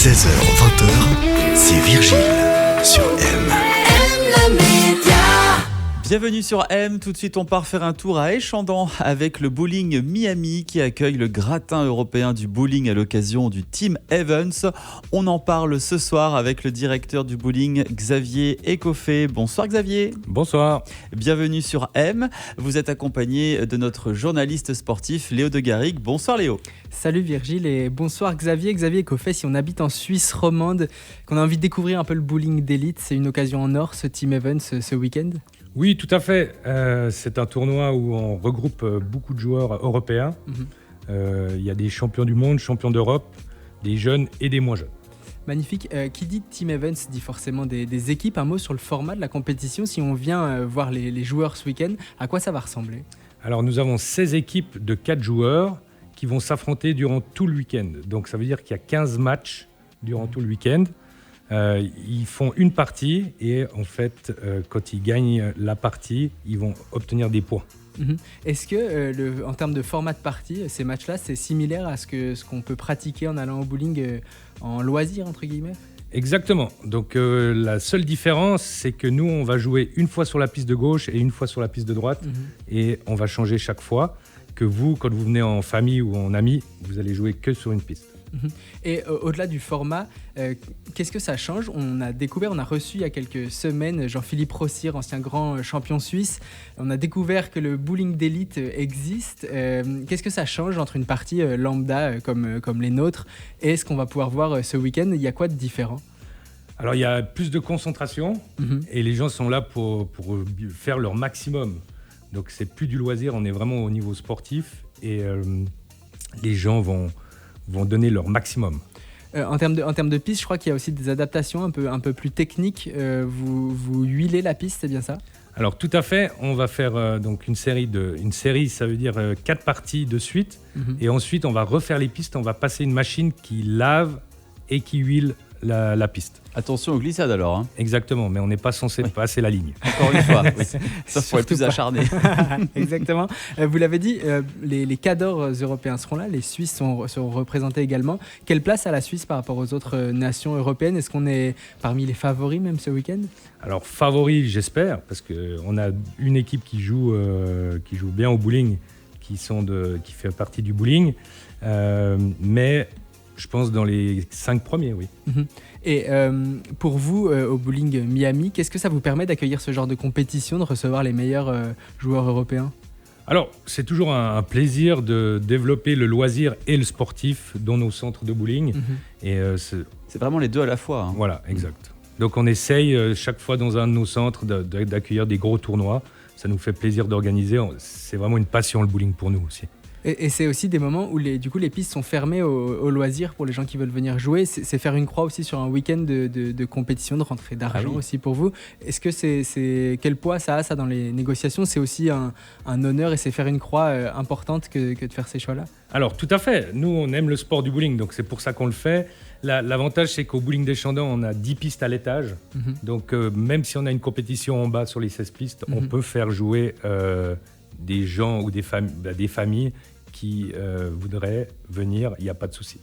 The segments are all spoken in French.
16h20, c'est Virgile sur M. Bienvenue sur M, tout de suite on part faire un tour à Échandon avec le bowling Miami qui accueille le gratin européen du bowling à l'occasion du Team Evans. On en parle ce soir avec le directeur du bowling Xavier Écoffé. Bonsoir Xavier. Bonsoir. Bienvenue sur M. Vous êtes accompagné de notre journaliste sportif Léo de Garrigue. Bonsoir Léo. Salut Virgile et bonsoir Xavier. Xavier Écoffé, si on habite en Suisse romande, qu'on a envie de découvrir un peu le bowling d'élite, c'est une occasion en or ce Team Evans ce week-end? Oui, tout à fait. C'est un tournoi où on regroupe beaucoup de joueurs européens. Il y a des champions du monde, champions d'Europe, des jeunes et des moins jeunes. Magnifique. Qui dit Team Events dit forcément des équipes. Un mot sur le format de la compétition. Si on vient voir les joueurs ce week-end, à quoi ça va ressembler? Alors, nous avons 16 équipes de 4 joueurs qui vont s'affronter durant tout le week-end. Donc, ça veut dire qu'il y a 15 matchs durant tout le week-end. Ils font une partie et en fait, quand ils gagnent la partie, ils vont obtenir des points. Est-ce que, en termes de format de partie, ces matchs-là, c'est similaire à ce qu'on peut pratiquer en allant au bowling en loisir, entre guillemets? Exactement. Donc, la seule différence, c'est que nous, on va jouer une fois sur la piste de gauche et une fois sur la piste de droite. Et on va changer chaque fois. Que vous, quand vous venez en famille ou en amis, vous allez jouer que sur une piste. Et au-delà du format, qu'est-ce que ça change? On a reçu il y a quelques semaines Jean-Philippe Rossire, ancien grand champion suisse. On a découvert que le bowling d'élite existe. Qu'est-ce que ça change entre une partie lambda comme les nôtres et ce qu'on va pouvoir voir ce week-end? Il y a quoi de différent? Alors, il y a plus de concentration et les gens sont là pour faire leur maximum. Donc, c'est plus du loisir, on est vraiment au niveau sportif et les gens vont donner leur maximum. En termes de piste, je crois qu'il y a aussi des adaptations un peu plus techniques. Vous huilez la piste, c'est bien ça? Alors tout à fait, on va faire donc une série, ça veut dire 4 parties de suite. Et ensuite, on va refaire les pistes, on va passer une machine qui lave et qui huile la piste. Attention aux glissades alors. Exactement, mais on n'est pas censé passer la ligne. Encore une fois, oui. Sauf pour être plus acharné. Exactement. Vous l'avez dit, les cadors européens seront là, les Suisses seront représentés également. Quelle place a la Suisse par rapport aux autres nations européennes? Est-ce qu'on est parmi les favoris même ce week-end? Alors favoris, j'espère, parce qu'on a une équipe qui joue bien au bowling, qui fait partie du bowling, mais je pense dans les 5 premiers, oui. Et pour vous, au bowling Miami, qu'est-ce que ça vous permet d'accueillir ce genre de compétition, de recevoir les meilleurs joueurs européens? Alors, c'est toujours un plaisir de développer le loisir et le sportif dans nos centres de bowling. Et c'est vraiment les deux à la fois. Hein. Voilà, exact. Donc on essaye chaque fois dans un de nos centres d'accueillir des gros tournois. Ça nous fait plaisir d'organiser. C'est vraiment une passion le bowling pour nous aussi. Et c'est aussi des moments où les pistes sont fermées au loisir pour les gens qui veulent venir jouer. C'est faire une croix aussi sur un week-end de compétition, de rentrée d'argent aussi pour vous. Est-ce que quel poids ça a dans les négociations? C'est aussi un honneur et c'est faire une croix importante que de faire ces choix-là? Alors tout à fait. Nous, on aime le sport du bowling, donc c'est pour ça qu'on le fait. L'avantage, c'est qu'au bowling d'Échandon, on a 10 pistes à l'étage. Donc même si on a une compétition en bas sur les 16 pistes, on peut faire jouer des gens ou des familles qui voudraient venir, il n'y a pas de souci.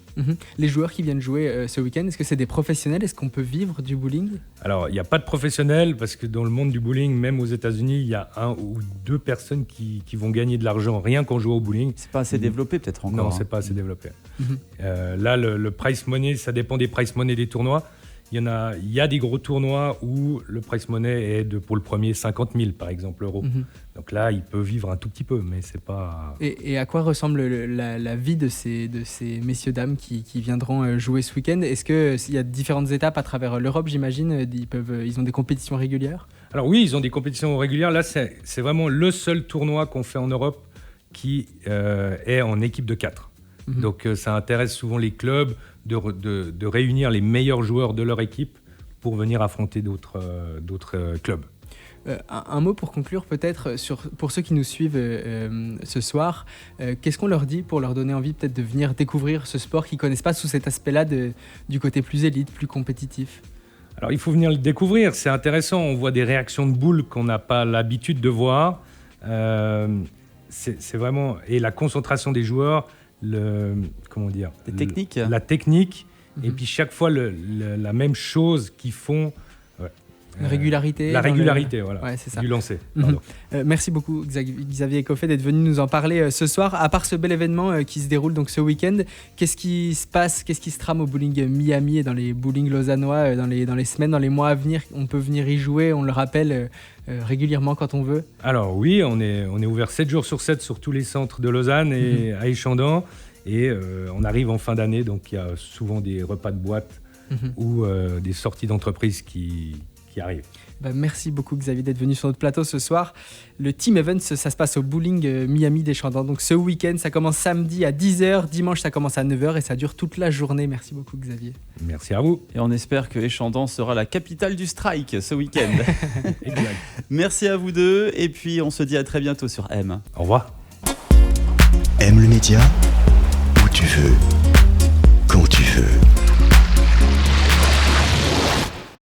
Les joueurs qui viennent jouer ce week-end, est-ce que c'est des professionnels? Est-ce qu'on peut vivre du bowling? Alors, il n'y a pas de professionnels parce que dans le monde du bowling, même aux États-Unis, il y a 1 ou 2 personnes qui vont gagner de l'argent rien qu'en jouant au bowling. C'est pas assez développé peut-être encore. Non, c'est pas assez développé. Là, le prize money, ça dépend des prize money des tournois. Il y a des gros tournois où le prize money est pour le premier 50 000 par exemple euros. Donc là, il peut vivre un tout petit peu, mais c'est pas. Et à quoi ressemble la vie de ces messieurs dames qui viendront jouer ce week-end? Est-ce qu'il y a différentes étapes à travers l'Europe, j'imagine? Ils ont des compétitions régulières? Alors oui, ils ont des compétitions régulières. Là, c'est vraiment le seul tournoi qu'on fait en Europe qui est en équipe de 4. Donc ça intéresse souvent les clubs de réunir les meilleurs joueurs de leur équipe pour venir affronter d'autres clubs. Un mot pour conclure peut-être pour ceux qui nous suivent ce soir, qu'est-ce qu'on leur dit pour leur donner envie peut-être de venir découvrir ce sport qu'ils ne connaissent pas sous cet aspect-là du côté plus élite, plus compétitif? Alors il faut venir le découvrir, c'est intéressant, on voit des réactions de boules qu'on n'a pas l'habitude de voir. C'est vraiment, et la concentration des joueurs, La technique Et puis chaque fois, la même chose qu'ils font. La régularité. La régularité, voilà. Ouais, c'est ça. Du lancer. Merci beaucoup Xavier Coffet d'être venu nous en parler ce soir. À part ce bel événement qui se déroule donc ce week-end, qu'est-ce qui se passe, qu'est-ce qui se trame au bowling Miami et dans les bowling lausannois dans les semaines, dans les mois à venir? On peut venir y jouer, on le rappelle, régulièrement quand on veut. Alors oui, on est ouvert 7 jours sur 7 sur tous les centres de Lausanne et à Échandan. Et on arrive en fin d'année, donc il y a souvent des repas de boîte ou des sorties d'entreprise qui arrivent. Merci beaucoup Xavier d'être venu sur notre plateau ce soir. Le Team Events, ça se passe au bowling Miami d'Échandan. Donc ce week-end, ça commence samedi à 10h, dimanche ça commence à 9h et ça dure toute la journée. Merci beaucoup Xavier. Merci à vous. Et on espère que Échandan sera la capitale du strike ce week-end. Exact. Merci à vous deux et puis on se dit à très bientôt sur M. Au revoir. M le média, où tu veux, quand tu veux.